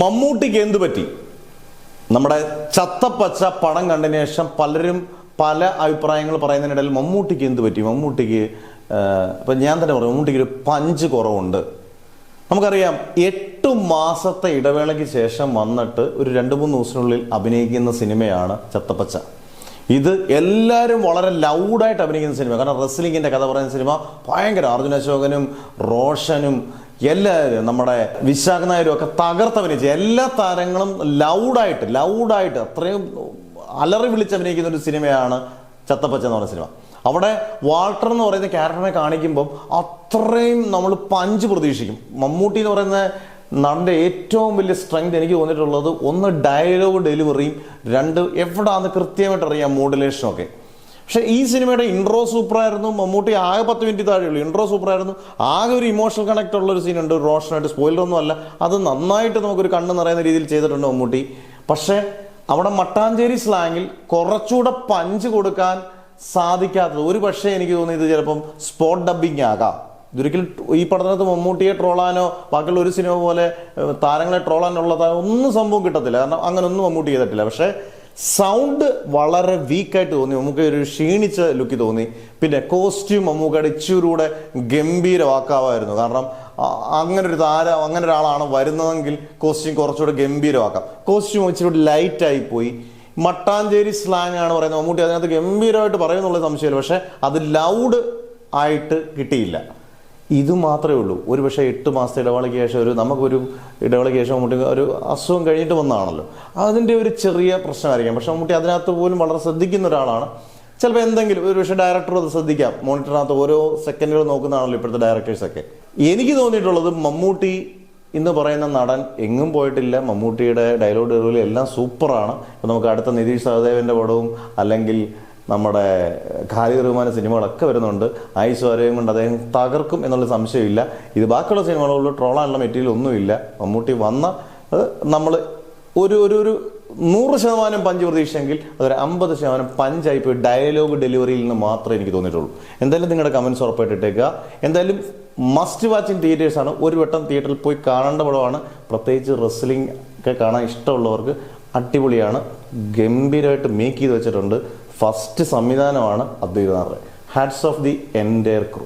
മമ്മൂട്ടിക്ക് എന്തു പറ്റി? നമ്മുടെ ചത്തപ്പച്ച പടം കണ്ടതിന് ശേഷം പലരും പല അഭിപ്രായങ്ങൾ പറയുന്നതിനിടയിൽ മമ്മൂട്ടിക്ക് എന്തു പറ്റി? മമ്മൂട്ടിക്ക് ഇപ്പം ഞാൻ തന്നെ പറയും, മമ്മൂട്ടിക്ക് ഒരു പഞ്ച് കുറവുണ്ട്. നമുക്കറിയാം 8 മാസത്തെ ഇടവേളയ്ക്ക് ശേഷം വന്നിട്ട് ഒരു 2-3 ദിവസത്തിനുള്ളിൽ അഭിനയിക്കുന്ന സിനിമയാണ് ചത്തപ്പച്ച. ഇത് എല്ലാവരും വളരെ ലൗഡായിട്ട് അഭിനയിക്കുന്ന സിനിമ. കാരണം റെസ്ലിങ്ങിൻ്റെ കഥ പറയുന്ന സിനിമ ഭയങ്കര അർജുൻ അശോകനും റോഷനും എല്ലാവരും നമ്മുടെ വിശാഖ് നായരും ഒക്കെ തകർത്തഭിനയിച്ച എല്ലാ താരങ്ങളും ലൗഡായിട്ട് അത്രയും അലറി വിളിച്ച് അഭിനയിക്കുന്ന ഒരു സിനിമയാണ് ചത്തപ്പച്ച എന്ന് പറയുന്ന സിനിമ. അവിടെ വാൾട്ടർ എന്ന് പറയുന്ന ക്യാരക്ടറിനെ കാണിക്കുമ്പോൾ അത്രയും നമ്മൾ പഞ്ച് പ്രതീക്ഷിക്കും. മമ്മൂട്ടി എന്ന് പറയുന്ന നടൻ്റെ ഏറ്റവും വലിയ സ്ട്രെങ്ത് എനിക്ക് തോന്നിയിട്ടുള്ളത് ഒന്ന് ഡയലോഗ് ഡെലിവറിയും, 2 എവിടാന്ന് കൃത്യമായിട്ട് അറിയാം മോഡുലേഷനും ഒക്കെ. പക്ഷെ ഈ സിനിമയുടെ ഇൻട്രോ സൂപ്പറായിരുന്നു. മമ്മൂട്ടി ആകെ 10 മിനിറ്റ് താഴെയുള്ളൂ. ഇൻട്രോ സൂപ്പറായിരുന്നു. ആകെ ഒരു ഇമോഷണൽ കണക്ട് ഉള്ള ഒരു സീനുണ്ട് റോഷനായിട്ട്. സ്പോയിലറൊന്നും അല്ല, അത് നന്നായിട്ട് നമുക്കൊരു കണ്ണ് നിറയുന്ന രീതിയിൽ ചെയ്തിട്ടുണ്ട് മമ്മൂട്ടി. പക്ഷെ അവിടെ മട്ടാഞ്ചേരി സ്ലാങ്ങിൽ കുറച്ചുകൂടെ പഞ്ച് കൊടുക്കാൻ സാധിക്കാത്തത് ഒരു പക്ഷേ എനിക്ക് തോന്നിയത് ചിലപ്പം സ്പോട്ട് ഡബ്ബിങ് ആകാം. ഇതൊരിക്കലും ഈ പടത്തിനകത്ത് മമ്മൂട്ടിയെ ട്രോളാനോ ബാക്കിയുള്ള ഒരു സിനിമ പോലെ താരങ്ങളെ ട്രോളാനുള്ളതോ ഒന്നും സംഭവം കിട്ടത്തില്ല. കാരണം അങ്ങനൊന്നും മമ്മൂട്ടി ചെയ്തിട്ടില്ല. പക്ഷേ സൗണ്ട് വളരെ വീക്കായിട്ട് തോന്നി. നമുക്ക് ഒരു ക്ഷീണിച്ച ലുക്ക് തോന്നി. പിന്നെ കോസ്റ്റ്യൂം മമ്മൂക്കയുടെ ഇച്ചിരൂടെ ഗംഭീരമാക്കാമായിരുന്നു. കാരണം അങ്ങനെ ഒരു താരം, അങ്ങനെ ഒരാളാണ് വരുന്നതെങ്കിൽ കോസ്റ്റ്യൂം കുറച്ചുകൂടെ ഗംഭീരമാക്കാം. കോസ്റ്റ്യൂം ഇച്ചിരി ലൈറ്റായി പോയി. മട്ടാഞ്ചേരി സ്ലാങ് ആണ് പറയുന്നത്. മമ്മൂട്ടി അതിനകത്ത് ഗംഭീരമായിട്ട് പറയുന്നുള്ള സംശയമില്ല. പക്ഷെ അത് ലൗഡ് ആയിട്ട് കിട്ടിയില്ല. ഇത് മാത്രമേ ഉള്ളൂ. ഒരു പക്ഷേ 8 മാസത്തെ ഇടവേളയ്ക്ക് ശേഷം നമുക്കൊരു ഇടവേളയ്ക്ക് ശേഷം മമ്മൂട്ടി ഒരു അസുഖം കഴിഞ്ഞിട്ട് വന്നതാണല്ലോ, അതിൻ്റെ ഒരു ചെറിയ പ്രശ്നമായിരിക്കാം. പക്ഷെ മമ്മൂട്ടി അതിനകത്ത് പോലും വളരെ ശ്രദ്ധിക്കുന്ന ഒരാളാണ്. ചിലപ്പോൾ എന്തെങ്കിലും ഒരു പക്ഷേ ഡയറക്ടർ അത് ശ്രദ്ധിക്കാം. മോണിറ്ററിനകത്ത് ഓരോ സെക്കൻഡുകൾ നോക്കുന്നതാണല്ലോ ഇപ്പോഴത്തെ ഡയറക്ടേഴ്സൊക്കെ. എനിക്ക് തോന്നിയിട്ടുള്ളത് മമ്മൂട്ടി ഇന്ന് പറയുന്ന നടൻ എങ്ങും പോയിട്ടില്ല. മമ്മൂട്ടിയുടെ ഡയലോഗ് ഡെലിവറി എല്ലാം സൂപ്പറാണ്. ഇപ്പം നമുക്ക് അടുത്ത നിതീഷ് സഹദേവൻ്റെ പടവും അല്ലെങ്കിൽ നമ്മുടെ ഖാലിദ് റഹ്മാൻ്റെ സിനിമകളൊക്കെ വരുന്നുണ്ട്. ഐശ്വര്യയും കൊണ്ട് അദ്ദേഹം തകർക്കും എന്നുള്ള സംശയമില്ല. ഇത് ബാക്കിയുള്ള സിനിമകളിൽ ട്രോളാനുള്ള മെറ്റീരിയൽ ഒന്നുമില്ല. മമ്മൂട്ടി വന്ന നമ്മൾ ഒരു 100% പഞ്ച് പ്രതീക്ഷയെങ്കിൽ അതൊരു 50% പഞ്ചായി പോയി ഡയലോഗ് ഡെലിവറിയിൽ നിന്ന് മാത്രമേ എനിക്ക് തോന്നിയിട്ടുള്ളൂ. എന്തായാലും നിങ്ങളുടെ കമൻസ് ഉറപ്പായിട്ട് ഇട്ടേക്കുക. എന്തായാലും മസ്റ്റ് വാച്ച് ഇൻ തിയേറ്റേഴ്സ് ആണ്. ഒരു വട്ടം തിയേറ്ററിൽ പോയി കാണേണ്ട പടമാണ്. പ്രത്യേകിച്ച് റെസ്ലിംഗ് ഒക്കെ കാണാൻ ഇഷ്ടമുള്ളവർക്ക് അടിപൊളിയാണ്. ഗംഭീരമായിട്ട് മേക്ക് ചെയ്ത് വെച്ചിട്ടുണ്ട്. ഫസ്റ്റ് സംവിധാനമാണ് Advaith Nair. Hats off the entire crew.